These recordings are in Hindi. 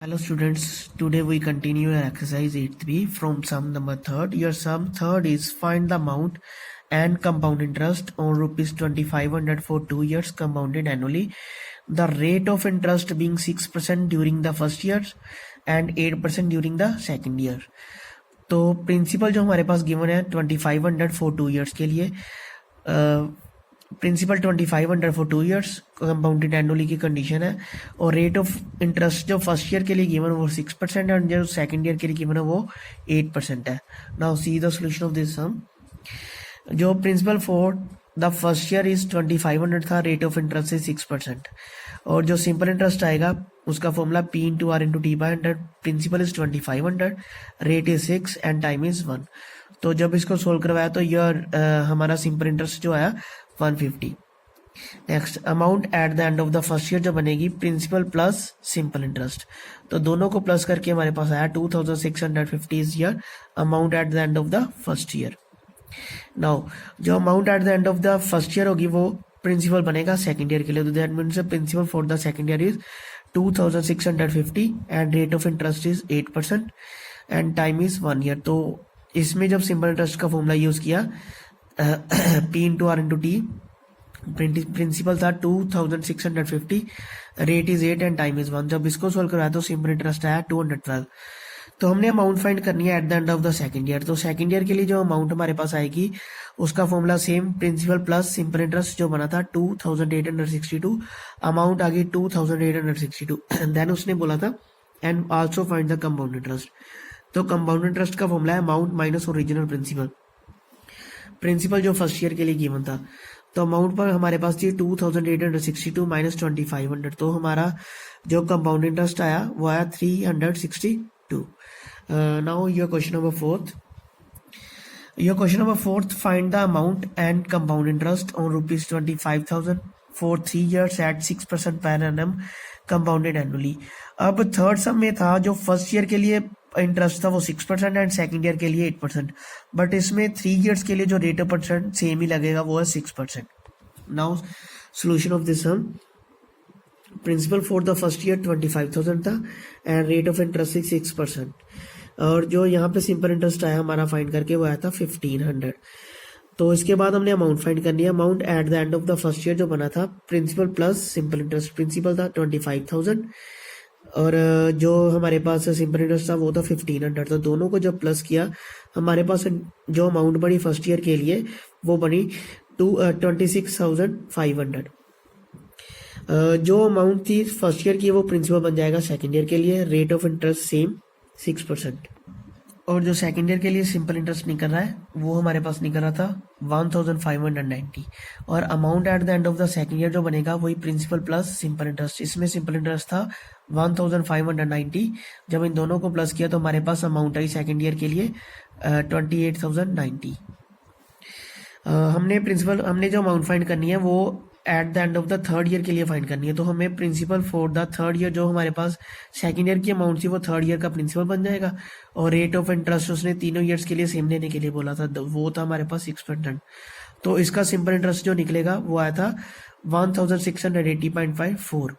Hello students, today we continue our exercise 8th from sum number 3rd. Your sum 3rd is find the amount and compound interest on rupees 2500 for 2 years compounded annually. The rate of interest being 6% during the first year and 8% during the second year. तो प्रिंसिपल जो हमारे पास गिवन है 2500 फॉर 2 years के लिए, principal 2500 for 2 years compounded annually की कंडीशन है, और रेट ऑफ इंटरेस्ट जो फर्स्ट ईयर के लिए गिवन वो 6% है और जो सेकंड ईयर के लिए गिवन है वो 8% है. Now see the solution of this sum. जो principal for the first year is 2500 था, रेट ऑफ इंटरेस्ट इज 6%, और जो सिंपल इंटरेस्ट आएगा उसका formula P into R into T/100. Principal is 2500, rate is 6 and time is 1. तो जब इसको सोल्व करवाया तो ईयर हमारा सिंपल इंटरेस्ट जो आया 150. Next, amount at the end of the first year जो बनेगी प्रिंसिपल प्लस सिंपल इंटरेस्ट, तो दोनों को प्लस करके हमारे पास आया 2650 is year amount at the end of the first year. Now जो amount at the end of the first year होगी वो प्रिंसिपल बनेगा सेकंड ईयर के लिए, तो that means principal for the second year is 2650 and rate of interest is 8% and time is 1 year. तो इसमें जब सिंपल इंटरेस्ट का फॉर्मूला यूज किया P into R into T, principal था 2650, rate is 8 and time is 1. जब इसको सोल्व कराया तो सिंपल इंटरेस्ट आया 212. तो हमने अमाउंट फाइंड करनी है at the end of the second year. तो सेकंड ईयर के लिए जो अमाउंट हमारे पास आएगी उसका formula same, principal plus simple interest जो बना था 2862, अमाउंट आ गई 2862. देन उसने बोला था and also find the compound interest. तो कंपाउंड इंटरेस्ट का फॉर्मूला है amount minus original principal. Principal जो फर्स्ट ईयर के लिए गिवन था, तो अमाउंट पर हमारे पास थी 2862 माइनस 2500, तो हमारा जो कंपाउंड इंटरेस्ट आया वो आया 362. Now your question number fourth, find the amount and compound interest on rupees 25,000 for 3 years at 6% per annum compounded annually. अब थर्ड सम में था जो फर्स्ट ईयर के लिए इंटरेस्ट था वो 6% एंड सेकंड ईयर के लिए 8%, बट इसमें 3 years के लिए जो रेट ऑफ परसेंट सेम ही लगेगा वो है 6%. Now solution of this sum, principal for the first year 25,000 था एंड रेट ऑफ इंटरेस्ट 6%, और जो यहाँ पे सिंपल इंटरेस्ट आया हमारा फाइंड करके वो आया था 1500. तो इसके बाद हमने अमाउंट फाइंड करनी है. Amount at the end of the first year जो बना था principal plus simple interest, principal था 25,000 और जो हमारे पास सिंपल इंटरेस्ट था वो था 1500. तो दोनों को जब प्लस किया हमारे पास जो अमाउंट बनी फर्स्ट ईयर के लिए वो बनी 26,500. जो अमाउंट थी फर्स्ट ईयर की वो प्रिंसिपल बन जाएगा सेकंड ईयर के लिए, रेट ऑफ इंटरेस्ट सेम 6%, और जो सेकंड ईयर के लिए सिंपल इंटरेस्ट निकल रहा है वो हमारे पास निकल रहा था 1590, और amount at the end of the second year जो बनेगा वही प्रिंसिपल प्लस सिंपल इंटरेस्ट. इसमें सिंपल इंटरेस्ट था 1590, जब इन दोनों को प्लस किया तो हमारे पास अमाउंट आई सेकंड ईयर के लिए 28,090. हमने जो अमाउंट फाइंड करनी है वो at the end of the third year के लिए फाइंड करनी है. तो हमें principal for the third year जो हमारे पास सेकंड ईयर की अमाउंट थी वो थर्ड ईयर का प्रिंसिपल बन जाएगा, और रेट ऑफ इंटरेस्ट उसने तीनों ईयर्स के लिए सेम लेने के लिए बोला था, वो था हमारे पास 6%. तो इसका सिंपल इंटरेस्ट जो निकलेगा वो आया था 1680.54.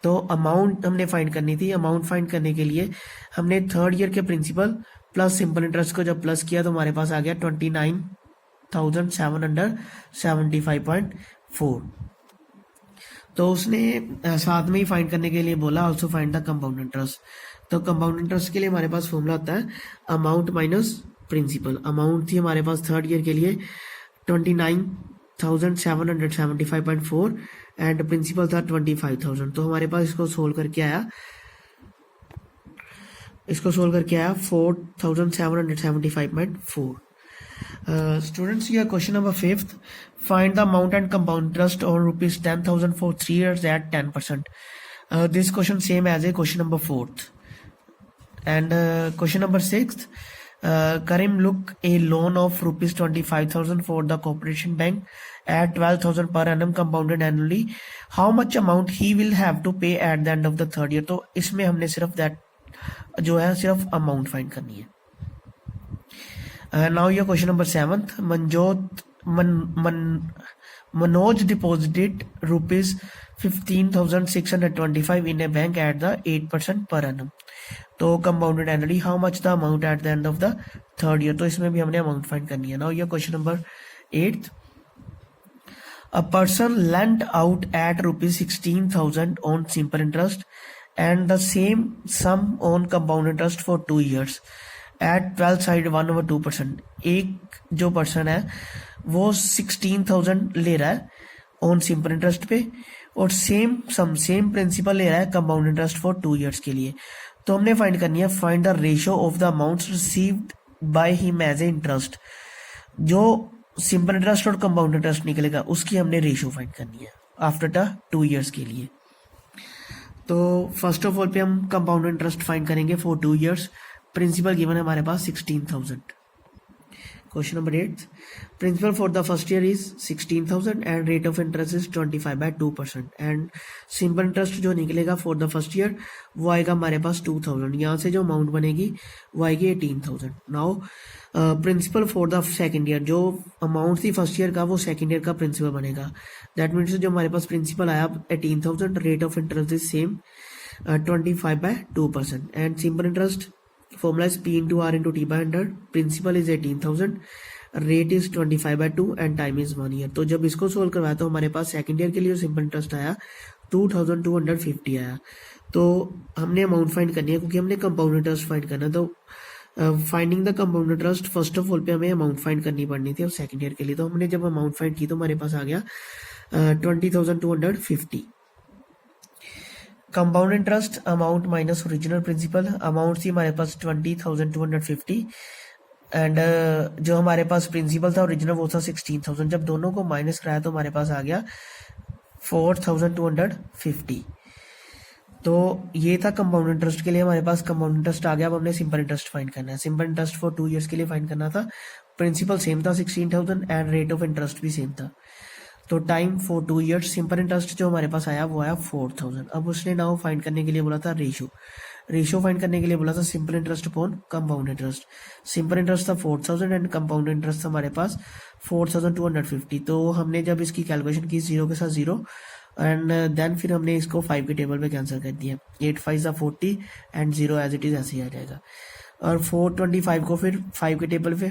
तो अमाउंट हमने फाइंड करनी थी. अमाउंट फाइंड करने के लिए हमने थर्ड ईयर के प्रिंसिपल प्लस सिंपल इंटरेस्ट को जब प्लस किया तो हमारे पास आ गया 29,775.4. तो उसने साथ में ही फाइंड करने के लिए बोला also find the compound interest. तो कंपाउंड इंटरेस्ट के लिए हमारे पास फॉर्मूला होता है अमाउंट माइनस प्रिंसिपल. अमाउंट थी हमारे पास थर्ड ईयर के लिए 29,775.4 एंड प्रिंसिपल था 25,000. तो हमारे पास इसको सोल्व करके आया 4,775.4. Students, your question number 5th, find the amount and compound interest on rupees 10,000 for 3 years at 10%. This question same as a question number 4th. And question number 6th, Karim look a loan of rupees 25,000 for the corporation bank at 12,000 per annum compounded annually. How much amount he will have to pay at the end of the third year? तो इसमें हमने सिर्फ सिर्फ अमाउंट फाइंड करनी है. Now your question number 7th, Manoj deposited rupees 15,625 in a bank at the 8% per annum. तो compounded annually how much the amount at the end of the third year, तो इसमें भी हमने अमाउंट फाइंड करनी है. नाउ ये question number 8. A person lent out at rupees 16,000 on simple interest and the same sum on compound interest for 2 years at 12 side 1/2%. एक जो पर्सन है वो 16,000 ले रहा है ऑन सिंपल इंटरेस्ट पे और सेम प्रिंसिपल ले रहा है कंपाउंड इंटरेस्ट फॉर 2 ईयर्स के लिए. तो हमने फाइंड करनी है find the ratio of the amounts received by him as a interest. जो सिंपल इंटरेस्ट और कंपाउंड इंटरेस्ट निकलेगा उसकी हमने रेशियो फाइंड करनी है आफ्टर द 2 ईयर्स के लिए. तो फर्स्ट ऑफ ऑल पे हम कंपाउंड इंटरेस्ट फाइंड करेंगे फॉर 2 ईयर्स. प्रिंसिपल गिवन है हमारे पास 16,000. Question number 8. Principal for the first year is 16,000 and rate of interest is 25/2%. And simple interest जो निकलेगा फॉर द फर्स्ट ईयर वो आएगा हमारे पास 2,000. यहाँ से जो अमाउंट बनेगी वो आएगी 18,000. Now principal for the second year, जो अमाउंट थी फर्स्ट ईयर का वो सेकेंड ईयर का प्रिंसिपल बनेगा. दैट मीन्स जो हमारे पास प्रिंसिपल आया 18,000, rate of interest is same 25/2%. And simple interest formula is P into R into T by 100. Principal is 18,000, rate is 25/2 and time is 1 year. तो जब इसको सोल्व करवाया तो हमारे पास सेकेंड ईयर के लिए सिंपल इंटरेस्ट आया 2,250 आया. तो हमने अमाउंट फाइंड करनी है क्योंकि हमने कंपाउंड इंटरेस्ट फाइंड करना. तो finding the compound interest first of all पे हमें अमाउंट फाइंड करनी पड़नी थी और सेकेंड ईयर के लिए. तो हमने जब अमाउंट फाइंड की तो हमारे पास आ गया 20,250. Compound interest amount minus original principal. Amount थी हमारे पास 20,250 एंड जो हमारे पास प्रिंसिपल था ओरिजिनल वो था 16,000. जब दोनों को माइनस कराया तो हमारे पास आ गया 4,250. तो ये था कंपाउंड इंटरेस्ट के लिए हमारे पास कंपाउंड इंटरेस्ट आ गया. अब हमने सिंपल इंटरेस्ट फाइंड करना है. सिंपल इंटरेस्ट फॉर 2 ईयर्स के लिए फाइंड करना था. प्रिंसिपल सेम था 16,000 एंड रेट ऑफ इंटरेस्ट भी सेम था. तो time for 2 years simple interest जो हमारे पास आया वो आया 4,000. अब उसने नाउ फाइंड करने के लिए बोला था रेशियो फाइंड करने के लिए बोला था simple interest upon compound interest. Simple interest था 4,000 एंड कंपाउंड इंटरेस्ट था हमारे पास 4,250. तो हमने जब इसकी कैलकुलेशन की 0 के साथ 0 एंड देन फिर हमने इसको 5 के टेबल पे कैंसिल कर दिया. 8 5 40 एंड 0 एज इट इज ऐसे ही आ जाएगा. और 425 को फिर 5 के टेबल पे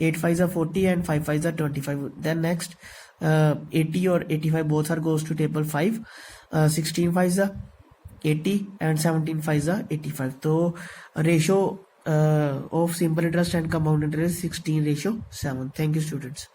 8 5 40 एंड 5 5 25. देन नेक्स्ट 80 और 85 both are goes to table 5. 16 5 80 and 17 5 85. तो ratio of simple interest and compound interest 16:7. Thank you students.